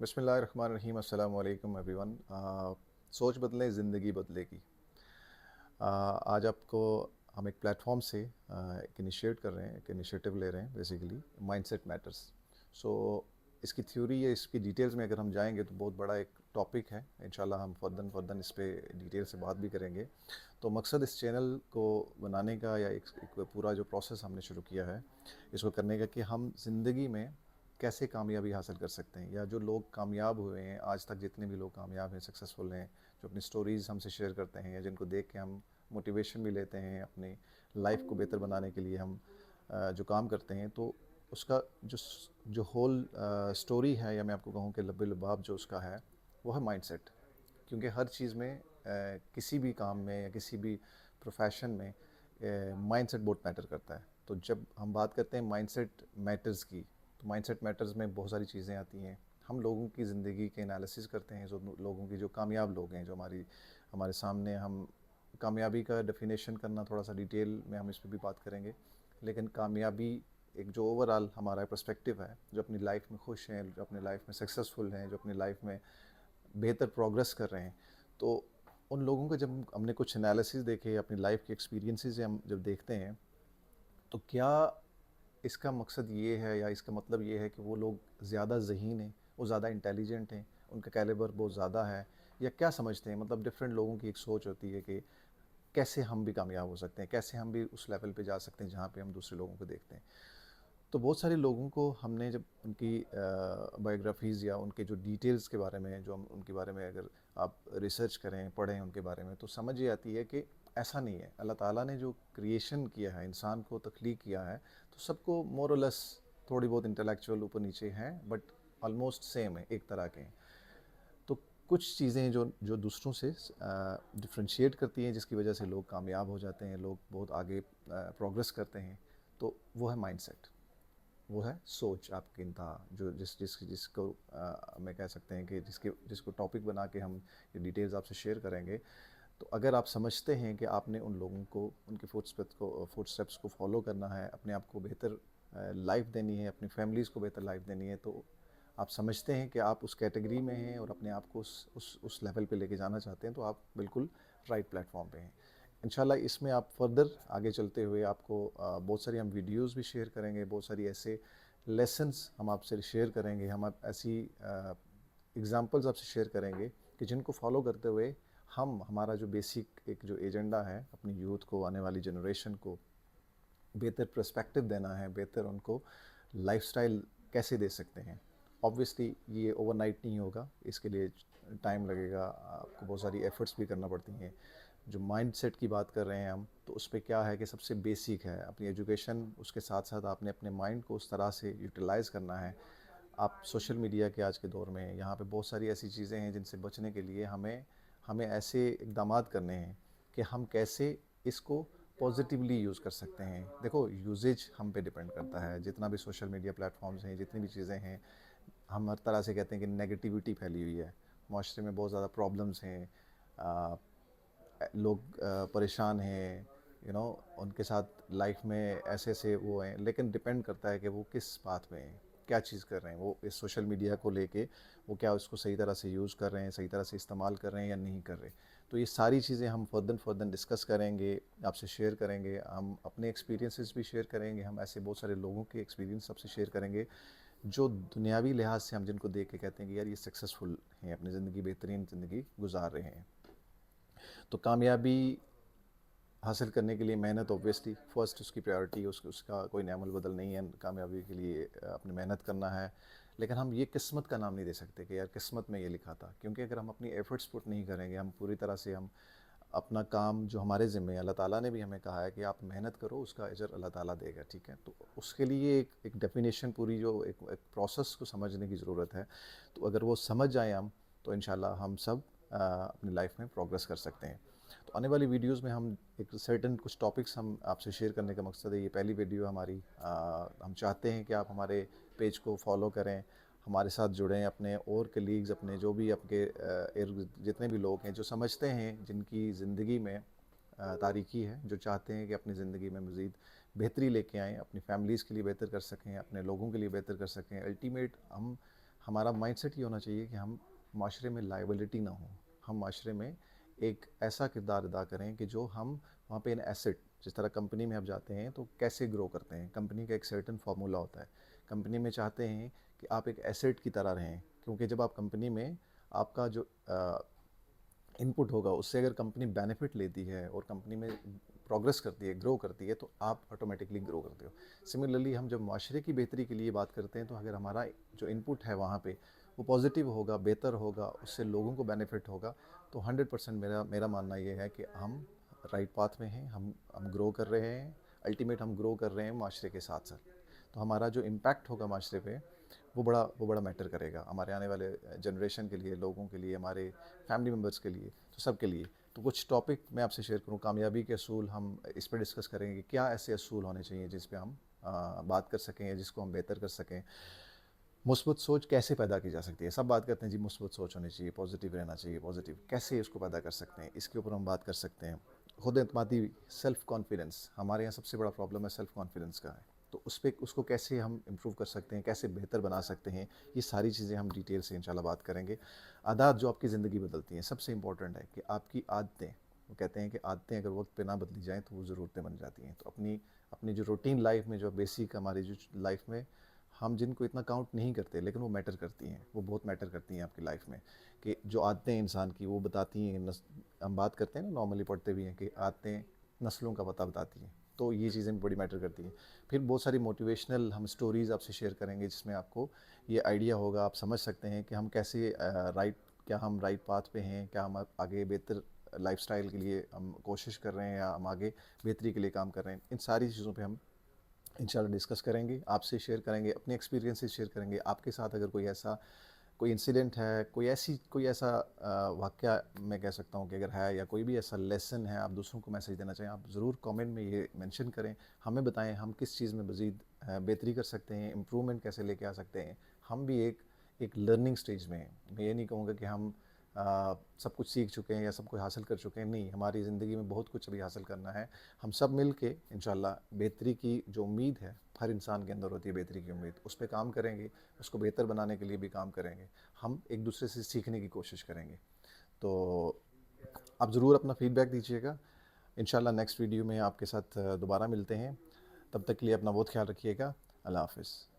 बिस्मिल्लाहिर्रहमानिर्रहीम अस्सलाम वालेकुम एवरीवन। सोच बदले ज़िंदगी बदलेगी। आज आपको हम एक प्लेटफॉर्म से एक इनिशिएट कर रहे हैं, एक इनिशिएटिव ले रहे हैं, बेसिकली माइंडसेट मैटर्स। सो इसकी थ्योरी या इसकी डिटेल्स में अगर हम जाएंगे तो बहुत बड़ा एक टॉपिक है। इंशाल्लाह हम फर्दन फर्दन इस पे डिटेल से बात भी करेंगे। तो मकसद इस चैनल को बनाने का या एक पूरा जो प्रोसेस हमने शुरू किया है इसको करने का कि हम ज़िंदगी में कैसे कामयाबी हासिल कर सकते हैं, या जो लोग कामयाब हुए हैं आज तक, जितने भी लोग कामयाब हैं, सक्सेसफुल हैं, जो अपनी स्टोरीज़ हमसे शेयर करते हैं या जिनको देख के हम मोटिवेशन भी लेते हैं अपनी लाइफ को बेहतर बनाने के लिए, हम जो काम करते हैं, तो उसका जो जो होल स्टोरी है, या मैं आपको कहूँ कि लब्बे लबाब जो उसका है वो है माइंडसेट। क्योंकि हर चीज़ में किसी भी काम में या किसी भी प्रोफेशन में माइंडसेट बहुत मैटर करता है। तो जब हम बात करते हैं माइंडसेट मैटर्स की, तो माइंडसेट मैटर्स में बहुत सारी चीज़ें आती हैं। हम लोगों की ज़िंदगी के एनालिसिस करते हैं, जो लोगों की, जो कामयाब लोग हैं, जो हमारे सामने, हम कामयाबी का डेफिनेशन करना थोड़ा सा डिटेल में हम इस पर भी बात करेंगे। लेकिन कामयाबी एक जो ओवरऑल हमारा पर्सपेक्टिव है, जो अपनी लाइफ में खुश हैं, जो अपनी लाइफ में सक्सेसफुल हैं, जो अपनी लाइफ में बेहतर प्रोग्रेस कर रहे हैं, तो उन लोगों को जब हमने कुछ एनालिसिस देखे, अपनी लाइफ के एक्सपीरियंसेस हम जब देखते हैं, तो क्या इसका मकसद ये है या इसका मतलब ये है कि वो लोग ज़्यादा ज़हीन हैं, वो ज़्यादा इंटेलिजेंट हैं, उनका कैलिबर बहुत ज़्यादा है, या क्या समझते हैं? मतलब डिफरेंट लोगों की एक सोच होती है कि कैसे हम भी कामयाब हो सकते हैं, कैसे हम भी उस लेवल पे जा सकते हैं जहाँ पे हम दूसरे लोगों को देखते हैं। तो बहुत सारे लोगों को हमने जब उनकी बायोग्राफीज़ या उनके जो डिटेल्स के बारे में, जो हम उनके बारे में अगर आप रिसर्च करें, पढ़ें उनके बारे में, तो समझ ये आती है कि ऐसा नहीं है। अल्लाह ताला ने जो क्रिएशन किया है, इंसान को तख्लीक किया है, तो सबको मोर और लेस थोड़ी बहुत इंटेलेक्चुअल ऊपर नीचे हैं, बट ऑलमोस्ट सेम है, एक तरह के हैं। तो कुछ चीज़ें जो जो दूसरों से डिफ्रेंशिएट करती हैं, जिसकी वजह से लोग कामयाब हो जाते हैं, लोग बहुत आगे प्रोग्रेस करते हैं, तो वो है माइंडसेट, वो है सोच आपकी इंतहा, जो जिसको मैं कह सकते हैं कि जिसको टॉपिक बना के हम ये डिटेल्स आपसे शेयर करेंगे। तो अगर आप समझते हैं कि आपने उन लोगों को, उनके फुटस्टेप्स को फॉलो करना है, अपने आप को बेहतर लाइफ देनी है, अपनी फैमिलीज़ को बेहतर लाइफ देनी है, तो आप समझते हैं कि आप उस कैटेगरी में हैं और अपने आप को उस लेवल पे लेके जाना चाहते हैं, तो आप बिल्कुल राइट प्लेटफॉर्म पे हैं। इंशाल्लाह इसमें आप फर्दर आगे चलते हुए आपको बहुत सारी हम वीडियोस भी शेयर करेंगे, बहुत सारी ऐसे लेसन्स हम आपसे शेयर करेंगे, हम आप ऐसी एग्जांपल्स आपसे शेयर करेंगे कि जिनको फॉलो करते हुए हम, हमारा जो बेसिक एक जो एजेंडा है, अपनी यूथ को, आने वाली जनरेशन को बेहतर पर्सपेक्टिव देना है, बेहतर उनको लाइफस्टाइल कैसे दे सकते हैं। ऑब्वियसली ये ओवरनाइट नहीं होगा, इसके लिए टाइम लगेगा, आपको बहुत सारी एफर्ट्स भी करना पड़ती हैं। जो माइंडसेट की बात कर रहे हैं हम, तो उस पर क्या है कि सबसे बेसिक है अपनी एजुकेशन, उसके साथ साथ आपने अपने माइंड को उस तरह से यूटिलाइज़ करना है। आप सोशल मीडिया के आज के दौर में, यहाँ पे बहुत सारी ऐसी चीज़ें हैं जिनसे बचने के लिए हमें हमें ऐसे इकदामात करने हैं कि हम कैसे इसको पॉजिटिवली यूज़ कर सकते हैं। देखो, यूजेज हम पे डिपेंड करता है। जितना भी सोशल मीडिया प्लेटफॉर्म्स हैं, जितनी भी चीज़ें हैं, हम हर तरह से कहते हैं कि नेगेटिविटी फैली हुई है, माशरे में बहुत ज़्यादा प्रॉब्लम्स हैं, लोग परेशान हैं, उनके साथ लाइफ में ऐसे ऐसे वो हैं, लेकिन डिपेंड करता है कि वो किस बात में हैं, क्या चीज़ कर रहे हैं, वो इस सोशल मीडिया को लेके वो क्या उसको सही तरह से यूज़ कर रहे हैं, सही तरह से इस्तेमाल कर रहे हैं या नहीं कर रहे। तो ये सारी चीज़ें हम फर्दर फर्दर डिस्कस करेंगे, आपसे शेयर करेंगे, हम अपने एक्सपीरियंसेस भी शेयर करेंगे, हम ऐसे बहुत सारे लोगों के एक्सपीरियंस सबसे शेयर करेंगे जो दुनियावी लिहाज से हम जिनको देख के कहते हैं कि यार ये सक्सेसफुल हैं, अपनी ज़िंदगी बेहतरीन ज़िंदगी गुजार रहे हैं। तो कामयाबी हासिल करने के लिए मेहनत ऑब्वियसली फ़र्स्ट उसकी प्रायोरिटी, उसका कोई नैमुल बदल नहीं है। कामयाबी के लिए अपनी मेहनत करना है। लेकिन हम ये किस्मत का नाम नहीं दे सकते कि यार किस्मत में ये लिखा था, क्योंकि अगर हम अपनी एफ़र्ट्स पुट नहीं करेंगे, हम पूरी तरह से हम अपना काम जो हमारे ज़िम्मे है, अल्लाह ताला ने भी हमें कहा है कि आप मेहनत करो, उसका अजर अल्लाह ताला देगा, ठीक है? तो उसके लिए एक डेफिनेशन, पूरी जो एक प्रोसेस को समझने की ज़रूरत है। तो अगर वो समझ जाएँ हम, तो इंशाल्लाह हम सब अपनी लाइफ में प्रोग्रेस कर सकते हैं। तो आने वाली वीडियोस में हम एक सर्टेन कुछ टॉपिक्स हम आपसे शेयर करने का मकसद है। ये पहली वीडियो हमारी, हम चाहते हैं कि आप हमारे पेज को फॉलो करें, हमारे साथ जुड़ें, अपने और कलीग्स, अपने जो भी आपके जितने भी लोग हैं जो समझते हैं, जिनकी ज़िंदगी में तारीकी है, जो चाहते हैं कि अपनी ज़िंदगी में मज़ीद बेहतरी लेके आएँ, अपनी फैमिलीज़ के लिए बेहतर कर सकें, अपने लोगों के लिए बेहतर कर सकें। अल्टीमेट हमारा माइंडसेट ये होना चाहिए कि हम माशरे में लाइबिलिटी ना हो, हम माशरे में एक ऐसा किरदार अदा करें कि जो हम वहाँ पे एन एसेट, जिस तरह कंपनी में आप जाते हैं तो कैसे ग्रो करते हैं, कंपनी का एक सर्टेन फार्मूला होता है। कंपनी में चाहते हैं कि आप एक एसेट की तरह रहें, क्योंकि जब आप कंपनी में आपका जो इनपुट होगा उससे अगर कंपनी बेनिफिट लेती है और कंपनी में प्रोग्रेस करती है, ग्रो करती है, तो आप ऑटोमेटिकली ग्रो करते हो। सिमिलरली हम जब माशरे की बेहतरी के लिए बात करते हैं तो अगर हमारा जो इनपुट है वहाँ पे वो पॉजिटिव होगा, बेहतर होगा, उससे लोगों को बेनिफिट होगा, तो 100% मेरा मेरा मानना ये है कि हम राइट पाथ में हैं, हम ग्रो कर रहे हैं। अल्टीमेट हम ग्रो कर रहे हैं माशरे के साथ साथ, तो हमारा जो इम्पैक्ट होगा माशरे पे वो बड़ा मैटर करेगा हमारे आने वाले जनरेशन के लिए, लोगों के लिए, हमारे फैमिली मेम्बर्स के लिए, तो सब के लिए। तो कुछ टॉपिक मैं आपसे शेयर करूँ, कामयाबी के असूल, हम इस पर डिस्कस करेंगे कि क्या ऐसे असूल होने चाहिए जिस पे हम बात कर सकें या जिसको हम बेहतर कर सकें। मुस्बत सोच कैसे पैदा की जा सकती है, सब बात करते हैं जी मुस्बत सोच होनी चाहिए, पॉजिटिव रहना चाहिए, पॉजिटिव कैसे इसको पैदा कर सकते हैं, इसके ऊपर हम बात कर सकते हैं। खुद एतमादी, सेल्फ़ कॉन्फिडेंस, हमारे यहाँ सबसे बड़ा प्रॉब्लम है सेल्फ़ कॉन्फिडेंस का है, तो उस पर उसको कैसे हम इम्प्रूव कर सकते हैं, कैसे बेहतर बना सकते हैं, ये सारी चीज़ें हम डिटेल से इंशाल्लाह बात करेंगे। आदत जो आपकी ज़िंदगी बदलती हैं, सबसे इंपॉर्टेंट है कि आपकी आदतें, वो कहते हैं कि आदतें अगर वक्त पे ना बदली जाएँ तो वो ज़रूरतें बन जाती हैं। तो अपनी अपनी जो रूटीन लाइफ में, जो बेसिक हमारी जो लाइफ में हम जिनको इतना काउंट नहीं करते लेकिन वो मैटर करती हैं, वो बहुत मैटर करती हैं आपकी लाइफ में, कि जो आदतें इंसान की वो बताती हैं हम बात करते हैं ना, नॉर्मली पढ़ते भी हैं कि आदतें नस्लों का पता बताती हैं, तो ये चीज़ें बड़ी मैटर करती हैं। फिर बहुत सारी मोटिवेशनल हम स्टोरीज़ आपसे शेयर करेंगे जिसमें आपको ये आइडिया होगा, आप समझ सकते हैं कि हम कैसे क्या हम राइट पाथ पे हैं, क्या हम आगे बेहतर लाइफस्टाइल के लिए हम कोशिश कर रहे हैं, या हम आगे बेहतरी के लिए काम कर रहे हैं। इन सारी चीज़ों पे हम इंशाल्लाह डिस्कस करेंगे, आपसे शेयर करेंगे, अपने एक्सपीरियंसेस शेयर करेंगे। आपके साथ अगर कोई इंसिडेंट है, कोई ऐसा वाक़या मैं कह सकता हूँ कि अगर है, या कोई भी ऐसा लेसन है आप दूसरों को मैसेज देना चाहें, आप ज़रूर कमेंट में ये मेंशन करें, हमें बताएं हम किस चीज़ में मज़ीद बेहतरी कर सकते हैं, इम्प्रूवमेंट कैसे लेके आ सकते हैं। हम भी एक लर्निंग स्टेज में हैं। मैं ये नहीं कहूँगा कि हम सब कुछ सीख चुके हैं या सब कुछ हासिल कर चुके हैं, नहीं, हमारी ज़िंदगी में बहुत कुछ अभी हासिल करना है। हम सब मिल के इंशाल्लाह बेहतरी की जो उम्मीद है, हर इंसान के अंदर होती है बेहतरी की उम्मीद, उस पे काम करेंगे, उसको बेहतर बनाने के लिए भी काम करेंगे, हम एक दूसरे से सीखने की कोशिश करेंगे। तो आप ज़रूर अपना फ़ीडबैक दीजिएगा। इंशाल्लाह नेक्स्ट वीडियो में आपके साथ दोबारा मिलते हैं। तब तक के लिए अपना बहुत ख्याल रखिएगा। अल्लाह हाफ़िज़।